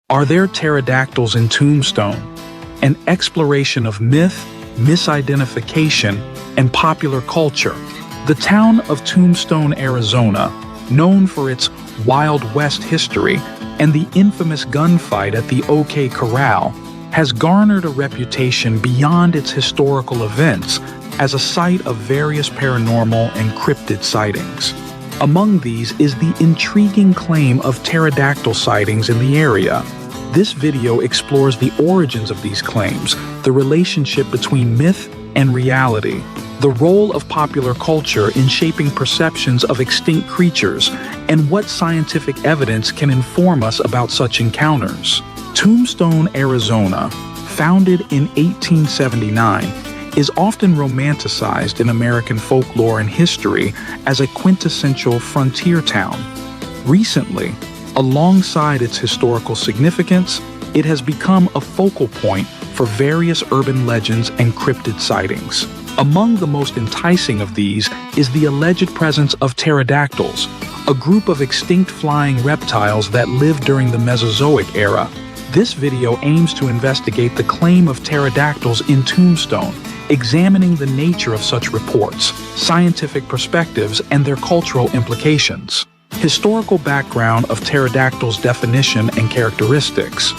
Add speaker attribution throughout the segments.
Speaker 1: Are there pterodactyls in Tombstone? An exploration of myth, misidentification, and popular culture. The town of Tombstone, Arizona, known for its Wild West history and the infamous gunfight at the OK Corral, has garnered a reputation beyond its historical events as a site of various paranormal and cryptid sightings. Among these is the intriguing claim of pterodactyl sightings in the area. This video explores the origins of these claims, the relationship between myth and reality, the role of popular culture in shaping perceptions of extinct creatures, and what scientific evidence can inform us about such encounters. Tombstone, Arizona, founded in 1879, is often romanticized in American folklore and history as a quintessential frontier town. Recently, alongside its historical significance, it has become a focal point for various urban legends and cryptid sightings. Among the most enticing of these is the alleged presence of pterodactyls, a group of extinct flying reptiles that lived during the Mesozoic era. This video aims to investigate the claim of pterodactyls in Tombstone, examining the nature of such reports, scientific perspectives, and their cultural implications. Historical background of pterodactyls' definition and characteristics.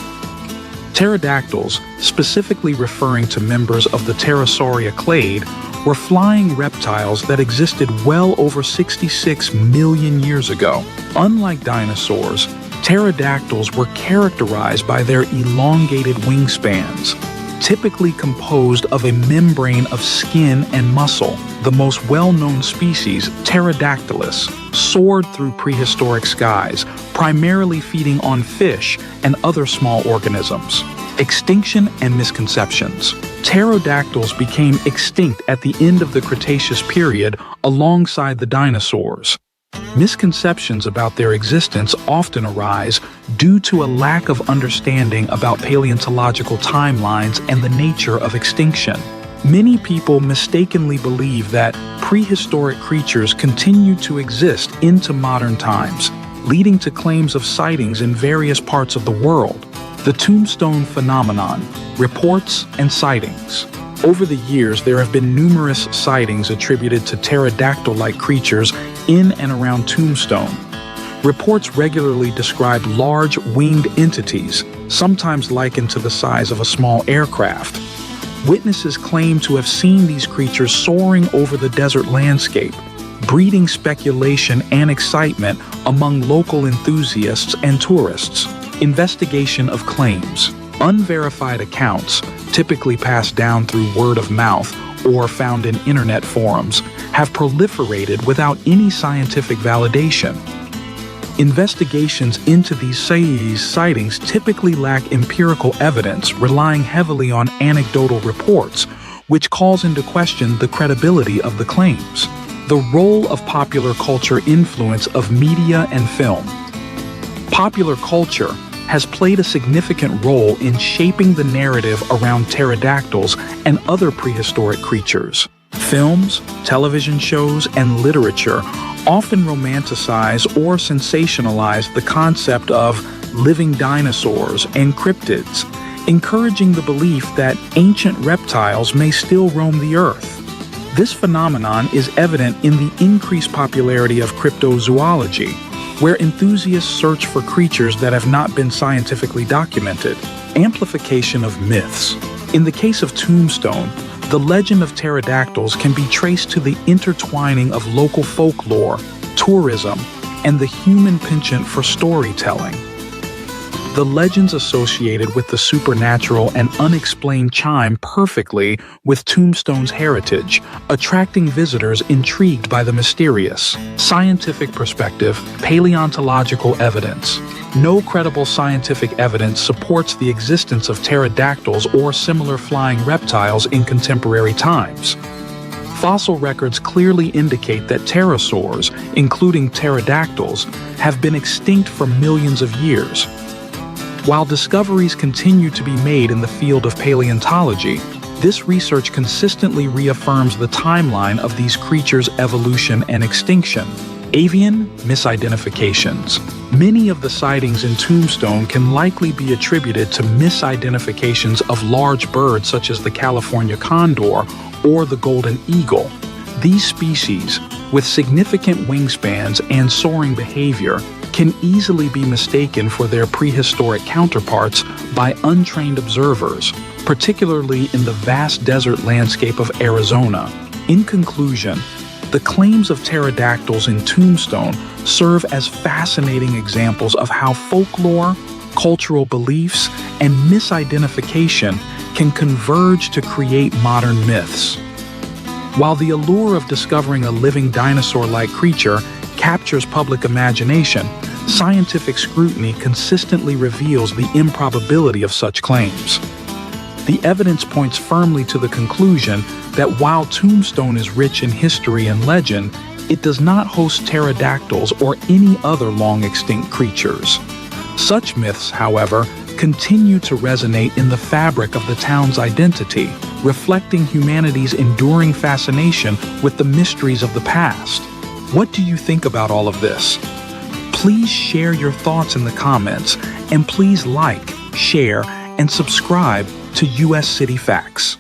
Speaker 1: Pterodactyls, specifically referring to members of the Pterosauria clade, were flying reptiles that existed well over 66 million years ago. Unlike dinosaurs, pterodactyls were characterized by their elongated wingspans, typically composed of a membrane of skin and muscle. The most well-known species, Pterodactylus, soared through prehistoric skies, primarily feeding on fish and other small organisms. Extinction and misconceptions. Pterodactyls became extinct at the end of the Cretaceous period alongside the dinosaurs. Misconceptions about their existence often arise due to a lack of understanding about paleontological timelines and the nature of extinction. Many people mistakenly believe that prehistoric creatures continue to exist into modern times, leading to claims of sightings in various parts of the world. The Tombstone phenomenon, reports and sightings. Over the years, there have been numerous sightings attributed to pterodactyl-like creatures in and around Tombstone. Reports regularly describe large winged entities, sometimes likened to the size of a small aircraft. Witnesses claim to have seen these creatures soaring over the desert landscape, breeding speculation and excitement among local enthusiasts and tourists. Investigation of claims. Unverified accounts, typically passed down through word of mouth or found in internet forums, have proliferated without any scientific validation. Investigations into these sightings typically lack empirical evidence, relying heavily on anecdotal reports, which calls into question the credibility of the claims. The role of popular culture influence of media and film. Popular culture has played a significant role in shaping the narrative around pterodactyls and other prehistoric creatures. Films, television shows, and literature often romanticize or sensationalize the concept of living dinosaurs and cryptids, encouraging the belief that ancient reptiles may still roam the earth. This phenomenon is evident in the increased popularity of cryptozoology, where enthusiasts search for creatures that have not been scientifically documented. Amplification of myths. In the case of Tombstone, the legend of pterodactyls can be traced to the intertwining of local folklore, tourism, and the human penchant for storytelling. The legends associated with the supernatural and unexplained chime perfectly with Tombstone's heritage, attracting visitors intrigued by the mysterious. Scientific perspective, paleontological evidence. No credible scientific evidence supports the existence of pterodactyls or similar flying reptiles in contemporary times. Fossil records clearly indicate that pterosaurs, including pterodactyls, have been extinct for millions of years. While discoveries continue to be made in the field of paleontology, this research consistently reaffirms the timeline of these creatures' evolution and extinction. Avian misidentifications. Many of the sightings in Tombstone can likely be attributed to misidentifications of large birds such as the California condor or the golden eagle. These species, with significant wingspans and soaring behavior, can easily be mistaken for their prehistoric counterparts by untrained observers, particularly in the vast desert landscape of Arizona. In conclusion, the claims of pterodactyls in Tombstone serve as fascinating examples of how folklore, cultural beliefs, and misidentification can converge to create modern myths. While the allure of discovering a living dinosaur-like creature captures public imagination, scientific scrutiny consistently reveals the improbability of such claims. The evidence points firmly to the conclusion that while Tombstone is rich in history and legend, it does not host pterodactyls or any other long-extinct creatures. Such myths, however, continue to resonate in the fabric of the town's identity, reflecting humanity's enduring fascination with the mysteries of the past. What do you think about all of this? Please share your thoughts in the comments, and please like, share, and subscribe to US City Facts.